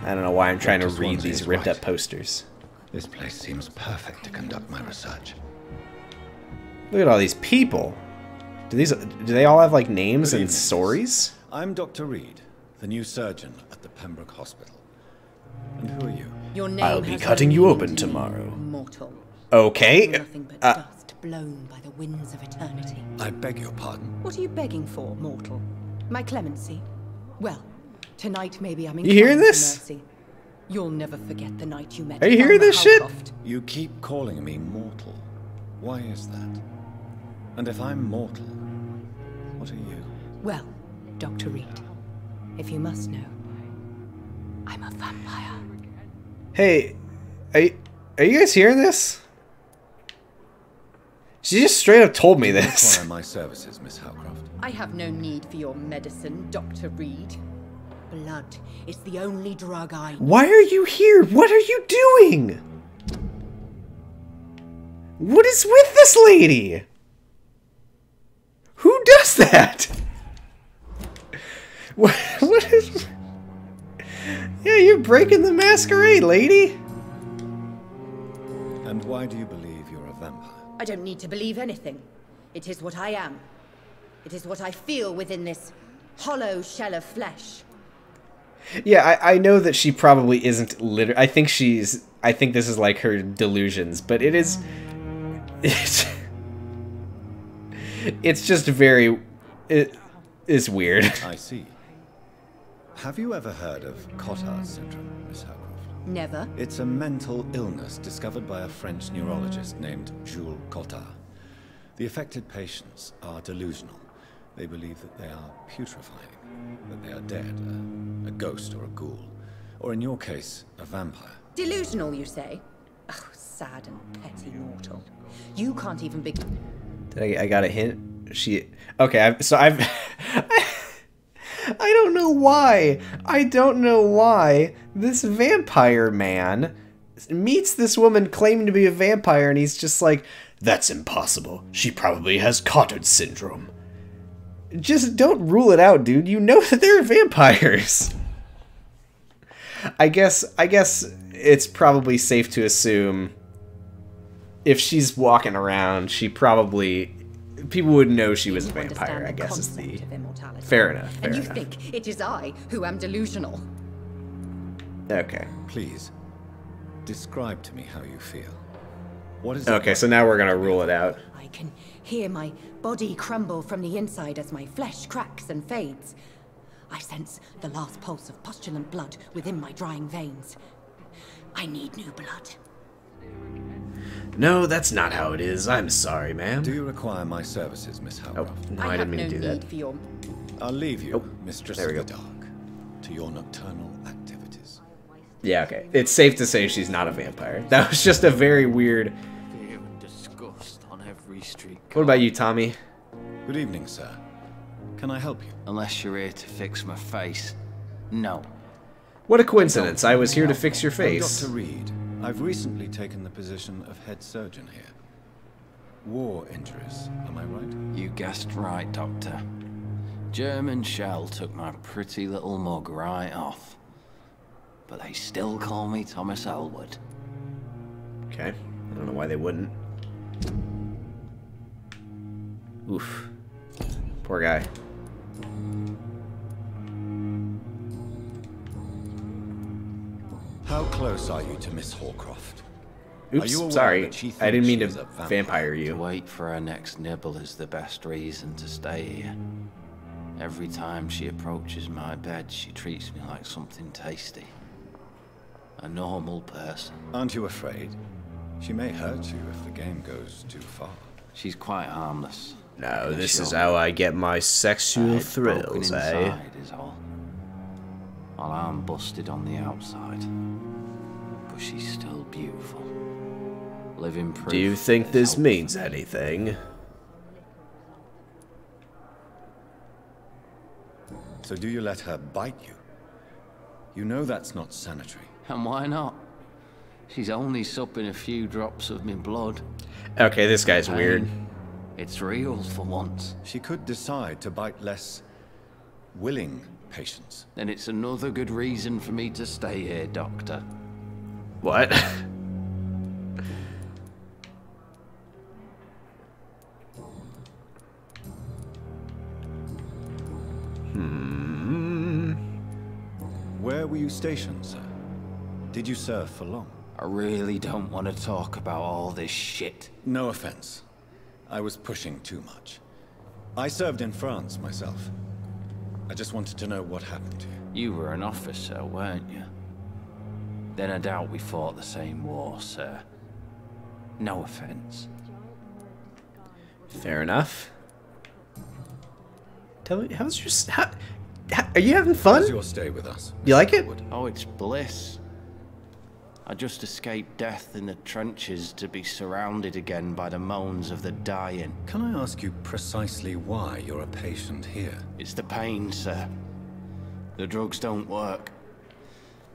I don't know why I'm trying to Dr. read Swansea these is ripped right. up posters. This place seems perfect to conduct my research. Look at all these people. Do they all have like names Good and evening, stories? I'm Dr. Reid, the new surgeon at the Pembroke Hospital. And who are you? Your name I'll be has cutting no you meaning open to me, tomorrow. Mortal. Okay. You're nothing but dust blown by the winds of eternity. I beg your pardon. What are you begging for, mortal? My clemency? Well, tonight maybe I'm You hearing inclined to this? mercy. You'll never forget the night you met. Are you hearing Alma this shit? Howcroft. You keep calling me mortal. Why is that? And if I'm mortal, what are you? Well, Dr. Reid, if you must know, I'm a vampire. Hey, are you guys hearing this? She just straight up told me this. Require my services, Miss Howcroft. I have no need for your medicine, Dr. Reid. Blood is the only drug I need. Why are you here? What are you doing? What is with this lady? Who does that? What is... Yeah, you're breaking the masquerade, lady. And why do you believe you're a vampire? I don't need to believe anything. It is what I am. It is what I feel within this hollow shell of flesh. Yeah, I know that she probably isn't literally... I think this is like her delusions, but it is... It's just very... It is weird. I see. Have you ever heard of Cotard's syndrome, Miss Howcroft? Never. It's a mental illness discovered by a French neurologist named Jules Cotard. The affected patients are delusional. They believe that they are putrefying, that they are dead, a ghost or a ghoul, or in your case, a vampire. Delusional, you say? Oh, sad and petty mortal. You can't even begin. I got a hint. Okay, I've I don't know why. I don't know why this vampire man meets this woman claiming to be a vampire, and he's just like, that's impossible. She probably has Cotard's syndrome. Just don't rule it out, dude. You know that they're vampires. I guess it's probably safe to assume if she's walking around, people would know she was a vampire, I guess is the... Fair enough, fair and you enough. think it is I who am delusional? Okay. Please, describe to me how you feel. What is Okay, so now we're gonna rule it out. I can hear my body crumble from the inside as my flesh cracks and fades. I sense the last pulse of postulant blood within my drying veins. I need new blood. No, that's not how it is. I'm sorry, ma'am. Do you require my services, Miss Oh, Howcroft? no, I didn't mean to do I have no need that. for your... I'll leave you, Oh, Mistress there of we the go. Dark, to your nocturnal activities. Yeah, okay. It's safe to say she's not a vampire. That was just a very weird... Fear and disgust on every street. What about you, Tommy? Good evening, sir. Can I help you? Unless you're here to fix my face. No. What a coincidence. I was here to fix your I'm face. Dr. Reid. I've recently taken the position of head surgeon here. War injuries, am I right? You guessed right, Doctor. German shell took my pretty little mug right off. But they still call me Thomas Elwood. Okay. I don't know why they wouldn't. Oof. Poor guy. How close are you to Miss Hawcroft? Are you aware Oops, sorry. that she I didn't thinks mean to she's a vampire? vampire To you. wait for her next nibble is the best reason to stay here. Every time she approaches my bed, she treats me like something tasty. A normal person. Aren't you afraid? She may hurt you if the game goes too far. She's quite harmless. No, Can this is assure how you. I get my Her sexual head's broken thrills, eh? inside is all. While I'm busted on the outside. But she's still beautiful. Living proof. Do you think that this there's hope means for me. anything? So do you let her bite you? You know that's not sanitary. And why not? She's only supping a few drops of my blood. Okay, this guy's weird. Pain. It's real for once. She could decide to bite less willing patients. Then it's another good reason for me to stay here, Doctor. What? Where were you stationed, sir? Did you serve for long? I really don't want to talk about all this shit. No offense. I was pushing too much. I served in France myself. I just wanted to know what happened to you. You were an officer, weren't you? Then I doubt we fought the same war, sir. No offense. Fair enough. Tell me, how's your... are you having fun? How's your stay with us? You like it? Elwood? Oh, it's bliss. I just escaped death in the trenches to be surrounded again by the moans of the dying. Can I ask you precisely why you're a patient here? It's the pain, sir. The drugs don't work.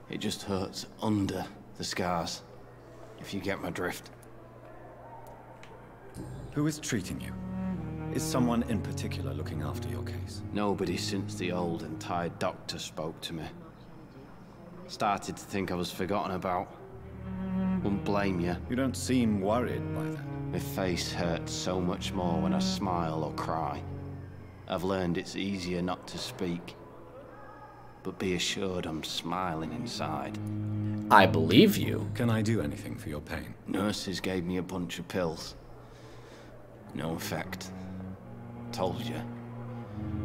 It just hurts under the scars, if you get my drift. Who is treating you? Is someone in particular looking after your case? Nobody since the old and tired doctor spoke to me. Started to think I was forgotten about. Wouldn't blame you. You don't seem worried by that. My face hurts so much more when I smile or cry. I've learned it's easier not to speak. But be assured I'm smiling inside. I believe you. Can I do anything for your pain? Nurses gave me a bunch of pills. No effect. Told you.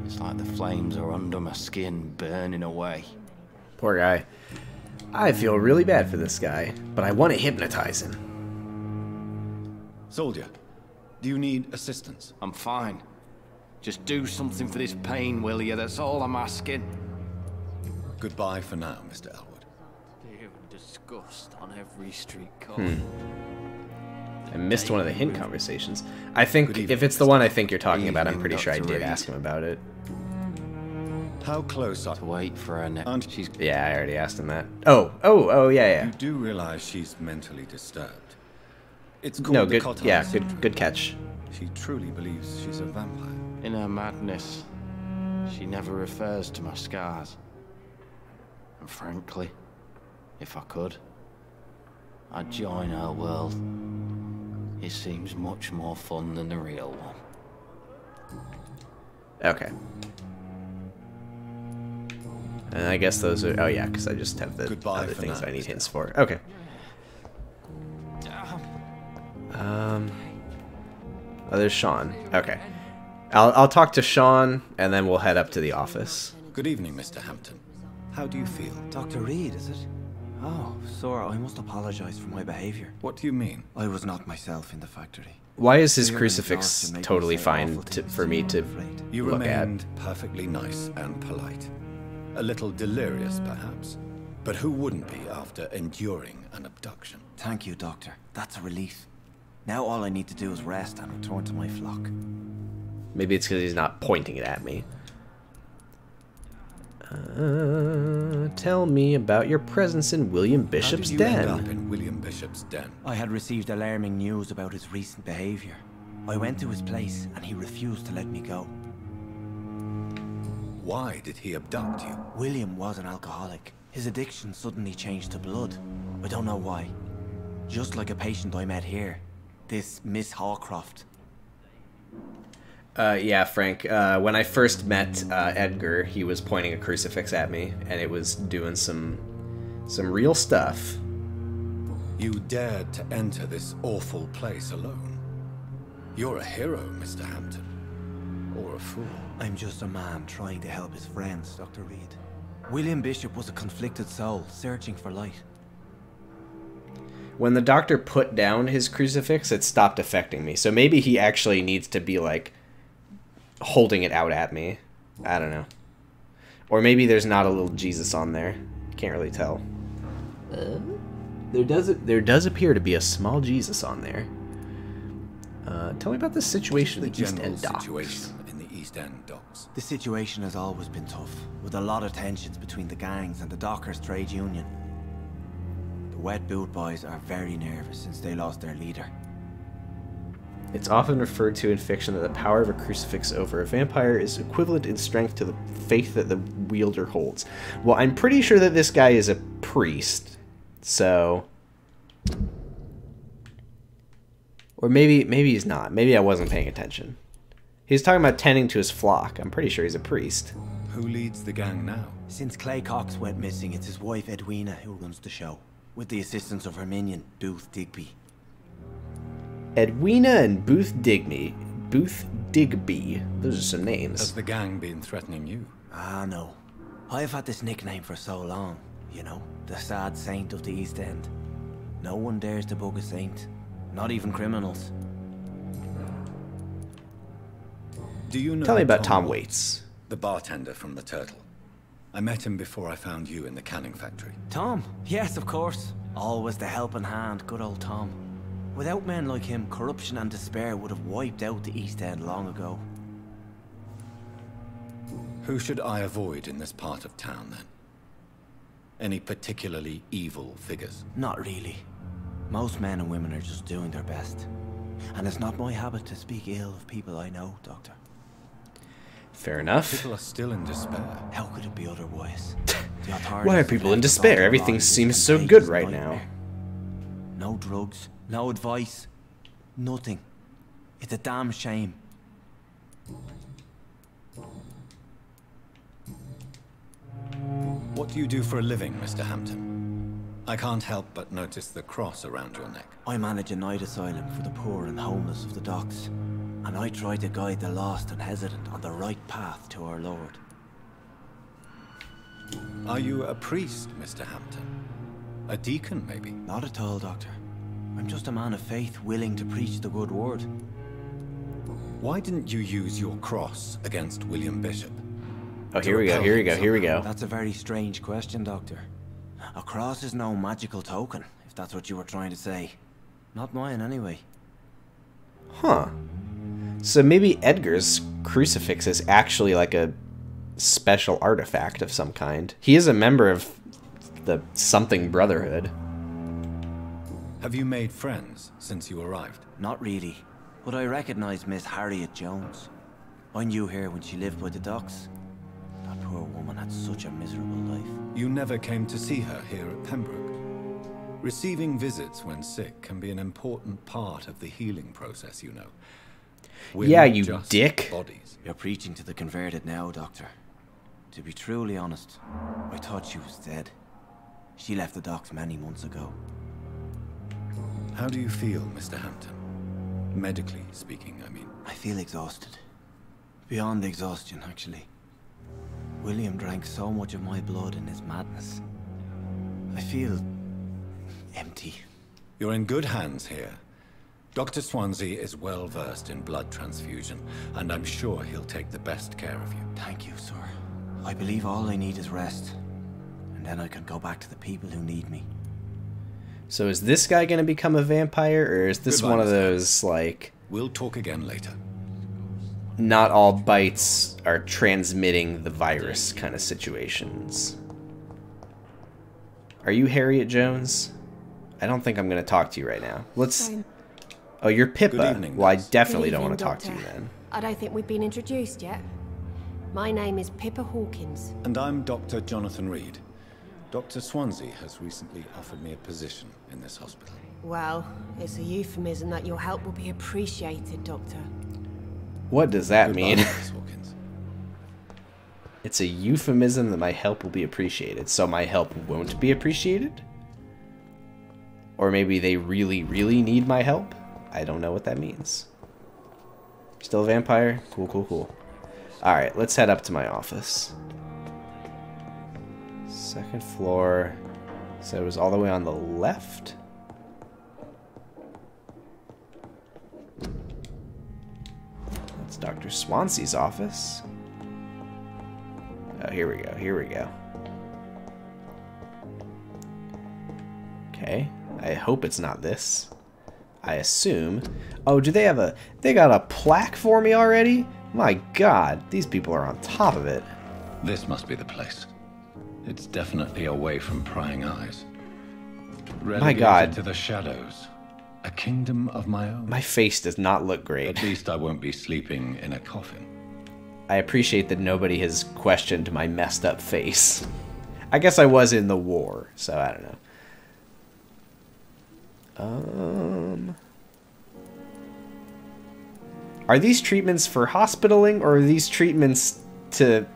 It's like the flames are under my skin, burning away. Poor guy. I feel really bad for this guy, but I want to hypnotize him. Soldier, do you need assistance? I'm fine. Just do something for this pain, will you? That's all I'm asking. Goodbye for now, Mr. Elwood. Fear and disgust on every street corner. I missed one of the hint conversations. I think if it's the one I think you're talking about, I'm pretty sure I did ask him about it. How close are To wait for her next. She's Yeah, I already asked him that. Oh, yeah. You do realize she's mentally disturbed. It's called No, the good. Cotton Yeah, syndrome. good catch. She truly believes she's a vampire. in her madness. She never refers to my scars. And frankly, if I could, I'd join her world. It seems much more fun than the real one. Okay. And I guess those are... Oh, yeah, because I just have the Goodbye other for things now, I need Mr. hints for. Okay. Oh, there's Shawn. Okay. I'll talk to Shawn, and then we'll head up to the office. Good evening, Mr. Hampton. How do you feel? Dr. Reid, is it? Oh, sir, I must apologize for my behavior. What do you mean? I was not myself in the factory. Why is his Fear and crucifix exhaustion make me totally say fine awful things for me I'm to afraid. You look at? remained perfectly nice and polite. A little delirious, perhaps. But who wouldn't be after enduring an abduction? Thank you, Doctor. That's a relief. Now all I need to do is rest and return to my flock. Maybe it's because he's not pointing it at me. Tell me about your presence in William Bishop's How did you end den. up in William Bishop's den? I had received alarming news about his recent behavior. I went to his place and he refused to let me go. Why did he abduct you? William was an alcoholic. His addiction suddenly changed to blood. I don't know why. Just like a patient I met here. This Miss Hawcroft. Yeah, Frank. When I first met Edgar, he was pointing a crucifix at me, and it was doing some real stuff. You dared to enter this awful place alone. You're a hero, Mr. Hampton. Or a fool. I'm just a man trying to help his friends, Dr. Reid. William Bishop was a conflicted soul, searching for light. When the doctor put down his crucifix, it stopped affecting me. So maybe he actually needs to be, like, holding it out at me. I don't know. Or maybe there's not a little Jesus on there. Can't really tell. There does appear to be a small Jesus on there. Tell me about the situation in The the East general End docks. situation in the East End docks. The situation has always been tough, with a lot of tensions between the gangs and the Dockers trade union. The Wet Boot Boys are very nervous since they lost their leader. It's often referred to in fiction that the power of a crucifix over a vampire is equivalent in strength to the faith that the wielder holds. Well, I'm pretty sure that this guy is a priest, so... Or maybe he's not. Maybe I wasn't paying attention. He's talking about tending to his flock. I'm pretty sure he's a priest. Who leads the gang now? Since Clay Cox went missing, it's his wife Edwina who runs the show, with the assistance of her minion, Booth Digby. Edwina and Booth Digby. Those are some names. Has the gang been threatening you? Ah, no. I've had this nickname for so long, you know, the sad saint of the East End. No one dares to bug a saint, not even criminals. Do you know Tell me about Tom Waits. The bartender from the Turtle. I met him before I found you in the canning factory. Tom? Yes, of course. Always the helping hand, good old Tom. Without men like him, corruption and despair would have wiped out the East End long ago. Who should I avoid in this part of town, then? Any particularly evil figures? Not really. Most men and women are just doing their best. And it's not my habit to speak ill of people I know, Doctor. Fair enough. People are still in despair. How could it be otherwise? Why are people in despair? Everything seems so good right now. No drugs, no advice, nothing. It's a damn shame. What do you do for a living, Mr. Hampton? I can't help but notice the cross around your neck. I manage a night asylum for the poor and homeless of the docks. And I try to guide the lost and hesitant on the right path to our Lord. Are you a priest, Mr. Hampton? A deacon, maybe? Not at all, Doctor. I'm just a man of faith willing to preach the good word. Why didn't you use your cross against William Bishop? Oh, here we go. That's a very strange question, Doctor. A cross is no magical token, if that's what you were trying to say. Not mine, anyway. Huh. So maybe Edgar's crucifix is actually like a special artifact of some kind. He is a member of the something brotherhood. Have you made friends since you arrived? Not really, but I recognize Miss Harriet Jones. I knew her when she lived by the docks. That poor woman had such a miserable life. You never came to see her here at Pembroke. Receiving visits when sick can be an important part of the healing process, you know. We're yeah, not you just dick. Bodies. You're preaching to the converted now, Doctor. To be truly honest, I thought she was dead. She left the docks many months ago. How do you feel, Mr. Hampton? Medically speaking, I mean. I feel exhausted. Beyond exhaustion, actually. William drank so much of my blood in his madness. I feel empty. You're in good hands here. Dr. Swansea is well versed in blood transfusion, and I'm sure he'll take the best care of you. Thank you, sir. I believe all I need is rest. And then I can go back to the people who need me. So is this guy going to become a vampire, or is this Goodbye, one of Mr. those, like... We'll talk again later. Not all bites are transmitting the virus kind of situations. Are you Harriet Jones? I don't think I'm going to talk to you right now. Let's... Oh, you're Pippa. Good evening, well, I Nurse. definitely Good don't want to evening, talk to you Doctor. then. I don't think we've been introduced yet. My name is Pippa Hawkins. And I'm Dr. Jonathan Reid. Dr. Swansea has recently offered me a position in this hospital. Well, it's a euphemism that your help will be appreciated, Doctor. What does that Goodbye, mean? Miss Hawkins. It's a euphemism that my help will be appreciated. So my help won't be appreciated? Or maybe they really, really need my help? I don't know what that means. Still a vampire? Cool, cool, cool. Alright, let's head up to my office. Second floor. So it was all the way on the left? That's Dr. Swansea's office. Oh, here we go, here we go. Okay, I hope it's not this. I assume. Oh, do they have a... They got a plaque for me already? My god, these people are on top of it. This must be the place. It's definitely away from prying eyes. My god. To the shadows. A kingdom of my own. My face does not look great. At least I won't be sleeping in a coffin. I appreciate that nobody has questioned my messed up face. I guess I was in the war, so I don't know. Are these treatments for hospitaling, or are these treatments to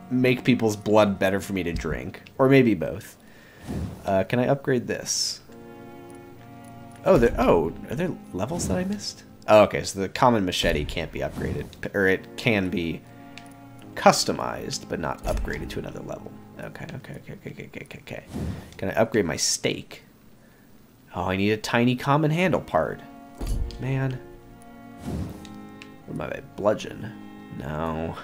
make people's blood better for me to drink? Or maybe both. Can I upgrade this? Oh, are there levels that I missed? Oh, okay, so the common machete can't be upgraded. Or it can be customized, but not upgraded to another level. Okay. Can I upgrade my stake? Oh, I need a tiny common handle part. Man. What am I, bludgeon? No.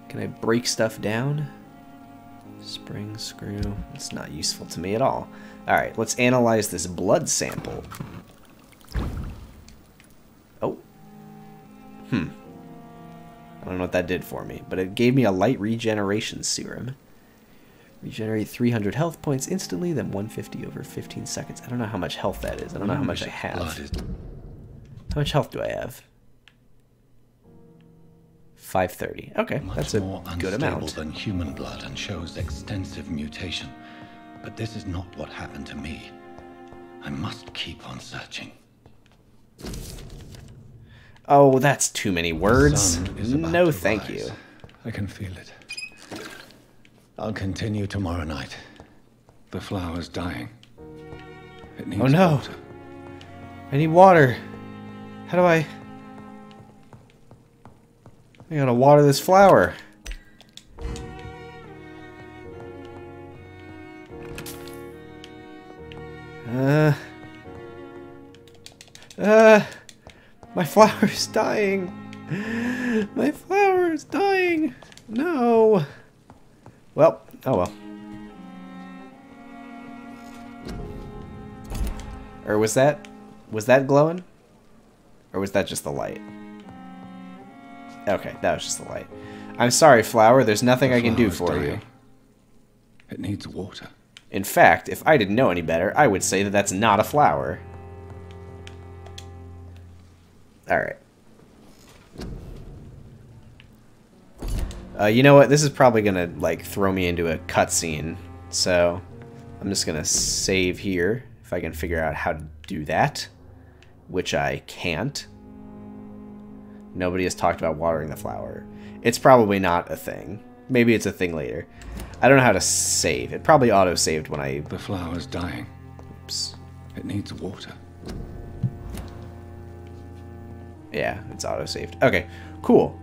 Can I break stuff down? Spring screw. It's not useful to me at all. Alright, let's analyze this blood sample. Oh. I don't know what that did for me, but it gave me a light regeneration serum. Regenerate 300 health points instantly, then 150 over 15 seconds. I don't know how much health that is. I don't know how much I have. How much health do I have? 530. Okay, that's a good amount. Much more unstable than human blood and shows extensive mutation. But this is not what happened to me. I must keep on searching. Oh, that's too many words. No, thank you. I can feel it. I'll continue tomorrow night. The flower's dying. It needs water. I need water. How do I gotta water this flower. My flower's dying. My flower's dying. No. Well, oh well. Or was that glowing? Or was that just the light? Okay, that was just the light. I'm sorry, flower. There's nothing I can do for you. It needs water. In fact, if I didn't know any better, I would say that that's not a flower. Alright. You know what? This is probably gonna, like, throw me into a cutscene. So, I'm just gonna save here, if I can figure out how to do that. Which I can't. Nobody has talked about watering the flower. It's probably not a thing. Maybe it's a thing later. I don't know how to save. It probably auto-saved when I... The flower's dying. Oops. It needs water. Yeah, it's auto-saved. Okay, cool.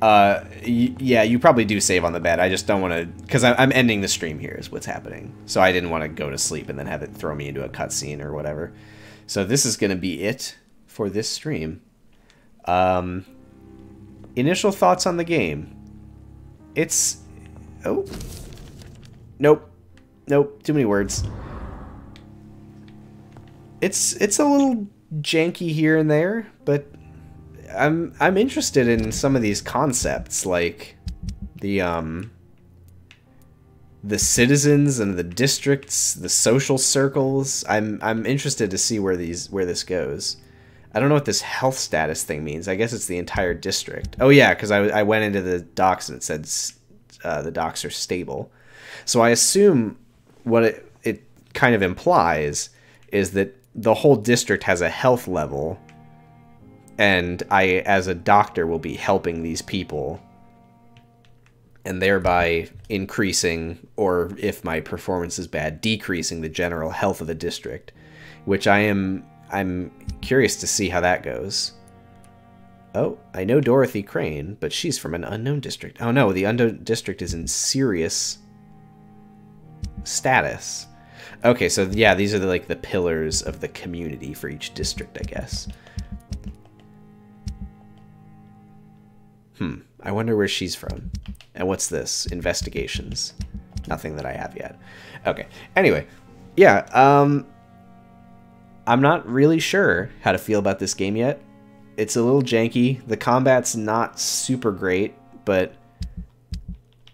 Yeah, you probably do save on the bed. I just don't want to... Because I'm ending the stream here is what's happening. So I didn't want to go to sleep and then have it throw me into a cutscene or whatever. So this is going to be it for this stream. Initial thoughts on the game. It's... Oh. Nope. Nope. Too many words. It's a little janky here and there, but I'm interested in some of these concepts, like the citizens and the districts, the social circles. I'm interested to see where this goes. I don't know what this health status thing means. I guess it's the entire district. Oh yeah, because I went into the docks and it said the docks are stable. So I assume what it kind of implies is that the whole district has a health level, and I, as a doctor, will be helping these people, and thereby increasing, or if my performance is bad, decreasing the general health of the district, which I'm curious to see how that goes. Oh, I know Dorothy Crane, but she's from an unknown district. Oh no, the unknown district is in serious status. Okay, so yeah, these are like the pillars of the community for each district, I guess. I wonder where she's from. And what's this? Investigations. Nothing that I have yet. Okay, anyway. Yeah, I'm not really sure how to feel about this game yet. It's a little janky. The combat's not super great, but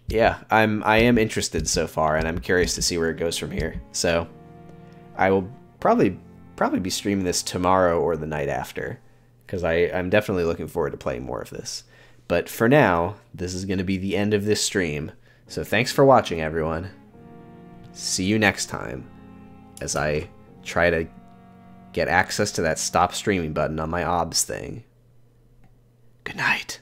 yeah, I am interested so far, and I'm curious to see where it goes from here. So, I will probably be streaming this tomorrow or the night after, because I'm definitely looking forward to playing more of this. But for now, this is going to be the end of this stream. So thanks for watching, everyone. See you next time as I try to get access to that stop streaming button on my OBS thing. Good night.